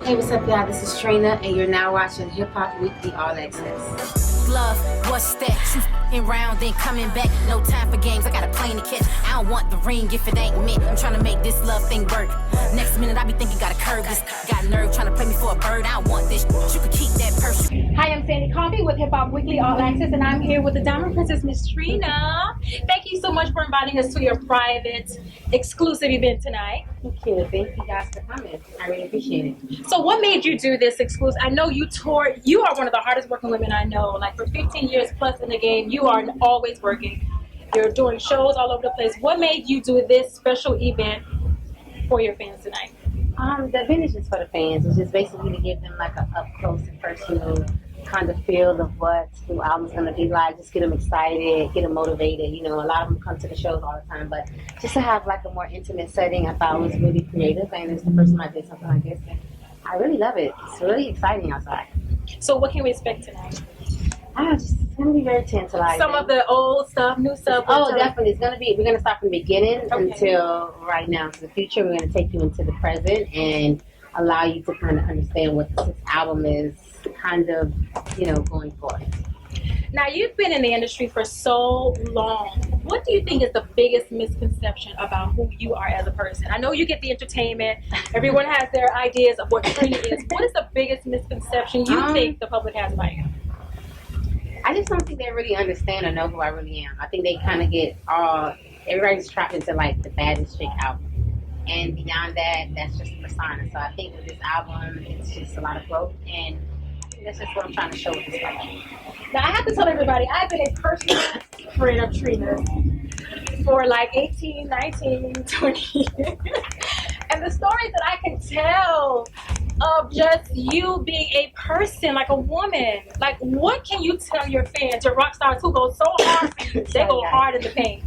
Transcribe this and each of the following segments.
Hey, what's up, y'all? This is Trina, and you're now watching Hip Hop Weekly All Access. Love, what's that? You f***ing round, then coming back. No time for games, I got a plane to catch. I don't want the ring if it ain't meant. I'm trying to make this love thing work. Next minute, I be thinking gotta curve this. Got nerve trying to play me for a bird. I don't want this. You can keep that purse. Hi, I'm Sandy Coffee with Hip Hop Weekly All Access, and I'm here with the Diamond Princess, Miss Trina. Thank you so much for inviting us to your private, exclusive event tonight. Thank you. Thank you guys for coming. I really appreciate it. So what made you do this exclusive? I know you toured. You are one of the hardest working women I know. Like for 15 years plus in the game, you are always working. You're doing shows all over the place. What made you do this special event for your fans tonight? The event is just for the fans. It's just basically to give them like a up close and personal kind of feel of what the new album's gonna be like. Just get them excited, get them motivated. You know, a lot of them come to the shows all the time, but just to have like a more intimate setting, I thought was really creative, and it's the first time I did something like this. And I really love it. It's really exciting outside. So what can we expect tonight? It's gonna be very tantalizing. Some of the old stuff, new stuff. Oh, definitely. It's gonna be. We're gonna start from the beginning Okay. until right now to the future. We're gonna take you into the present and allow you to kind of understand what this album is kind of, going forward. Now, you've been in the industry for so long. What do you think is the biggest misconception about who you are as a person? I know you get the entertainment. Everyone has their ideas of what Trina is. What is the biggest misconception you think the public has about you? I just don't think they really understand or know who I really am. I think they kind of everybody's trapped into like the baddest chick album. And beyond that, that's just a persona. So I think with this album, it's just a lot of growth, and I think that's just what I'm trying to show with this project. Now, I have to tell everybody, I've been a personal friend of Trina's for like 18, 19, 20 years. And the stories that I can tell of just you being a person, like a woman, like what can you tell your fans, your rock stars who go so hard for you, they go hard in the paint.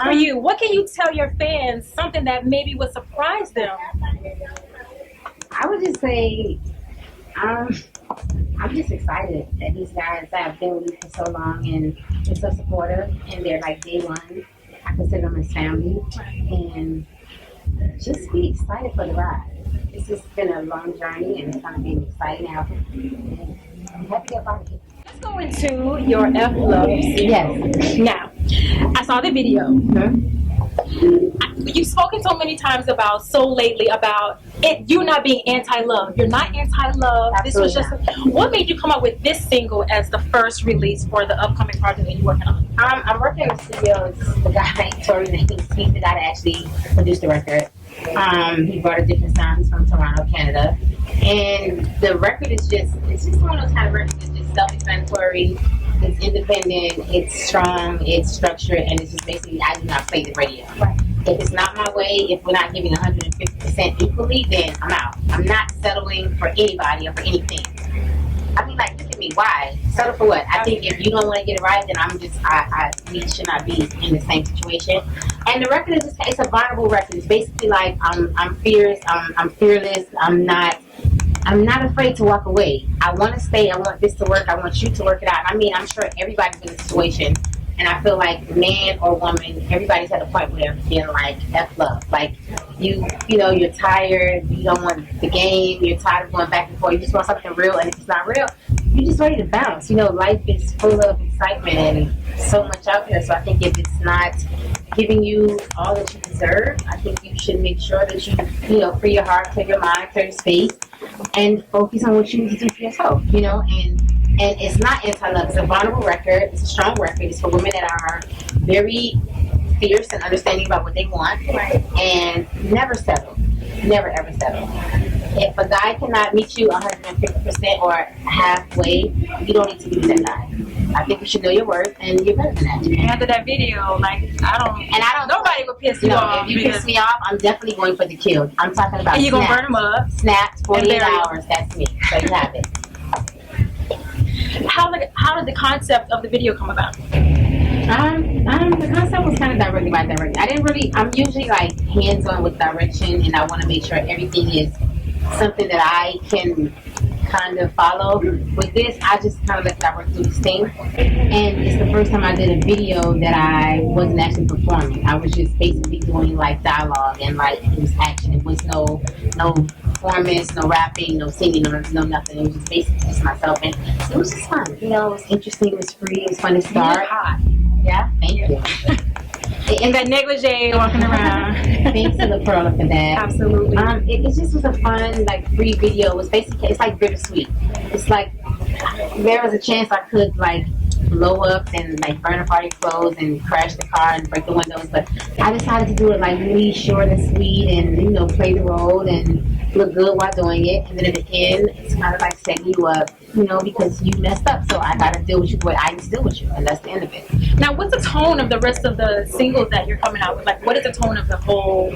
For you, what can you tell your fans, something that maybe would surprise them? I would just say, I'm just excited that these guys that have been with me for so long and they're so supportive, and they're like day one. I consider them as family, and just be excited for the ride. It's just been a long journey, and it's going to be an exciting album. I'm happy about it. Let's go into your F loves. Yes. Now, I saw the video. Mm-hmm. You've spoken so many times lately about it, you not being anti-love. You're not anti-love. Absolutely. This was just, what made you come up with this single as the first release for the upcoming project that you're working on? I'm working in the studio. It's the guy, Tori, he's the guy that actually produced the record. He brought a different sound. He's from Toronto, Canada. And the record is it's just one of those kind of records that's just self-explanatory. It's independent, it's strong, it's structured, and it's just basically, I do not play the radio. Right. If it's not my way, if we're not giving 150% equally, then I'm out. I'm not settling for anybody or for anything. I mean, like, look at me, why? Settle for what? I think if you don't want to get it right, then we should not be in the same situation. And the record is it's a vulnerable record. It's basically like, I'm fierce, I'm fearless, I'm not afraid to walk away. I want to stay. I want this to work. I want you to work it out. I mean, I'm sure everybody's in a situation, and I feel like man or woman, everybody's at a point where they're feeling like F love. Like you're tired. You don't want the game. You're tired of going back and forth. You just want something real, and if it's not real, you're just ready to bounce. Life is full of excitement and so much out there. So I think if it's not giving you all that you deserve, I think you should make sure that you free your heart, clear your mind, clear your space, and focus on what you need to do for yourself, and it's not anti-love. It's a vulnerable record. It's a strong record. It's for women that are very fierce and understanding about what they want, Right. and never settle. Never ever settle. If a guy cannot meet you 150% or halfway, you don't need to be with that guy. I think you should know your worth, and you're better than that. After that video, nobody would piss you No, off. if you piss me off, I'm definitely going for the kill. I'm talking about And you're going to burn them up. Snaps, 48 hours, that's me. So you have it. How did the concept of the video come about? The concept was kind of directed by direction. I'm usually like hands-on with direction, and I want to make sure everything is something that I can kind of follow. With this, I just kind of let that work through this thing. And it's the first time I did a video that I wasn't actually performing. I was just basically doing like dialogue, and like it was action. It was no performance, no rapping, no singing, no nothing. It was just basically just myself, and it was just fun. You know, it was interesting, it was free, it was fun to start. Hot. Yeah, thank you. And that negligee walking around. Thanks to the Pearl for that. Absolutely. It just was a fun, like, free video. It was basically, it's like bittersweet. It's like, there was a chance I could, like, blow up and, like, burn a party clothes and crash the car and break the windows, but I decided to do it, like, really short and sweet and, you know, play the role and look good while doing it. And then at the end, it's kind of like setting you up, you know, because you messed up. So I got to deal with you the way I used to deal with you, and that's the end of it. Now, what's the tone of the rest of the singles that you're coming out with? Like, what is the tone of the whole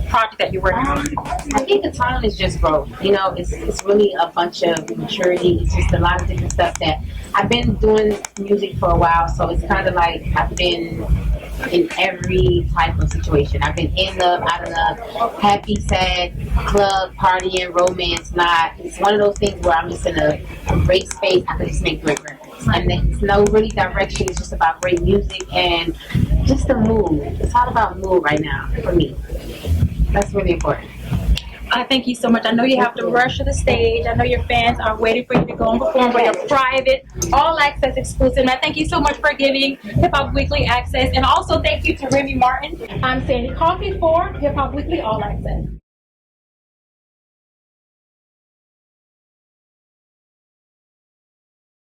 project that you're working on? I think the tone is just growth. You know, it's really a bunch of maturity. It's just a lot of different stuff that I've been doing music for a while, so it's kind of like I've been in every type of situation. I've been in love, out of love, happy, sad, club, partying, romance, not. It's one of those things where I'm just in a great space. I can just make great records. And there's no really direction. It's just about great music and just the mood. It's all about mood right now for me. That's really important. I thank you so much. I know you have to rush to the stage. I know your fans are waiting for you to go and perform for your private, all access exclusive. And I thank you so much for giving Hip Hop Weekly access. And also thank you to Remy Martin. I'm Sandy Coffee for Hip Hop Weekly All Access.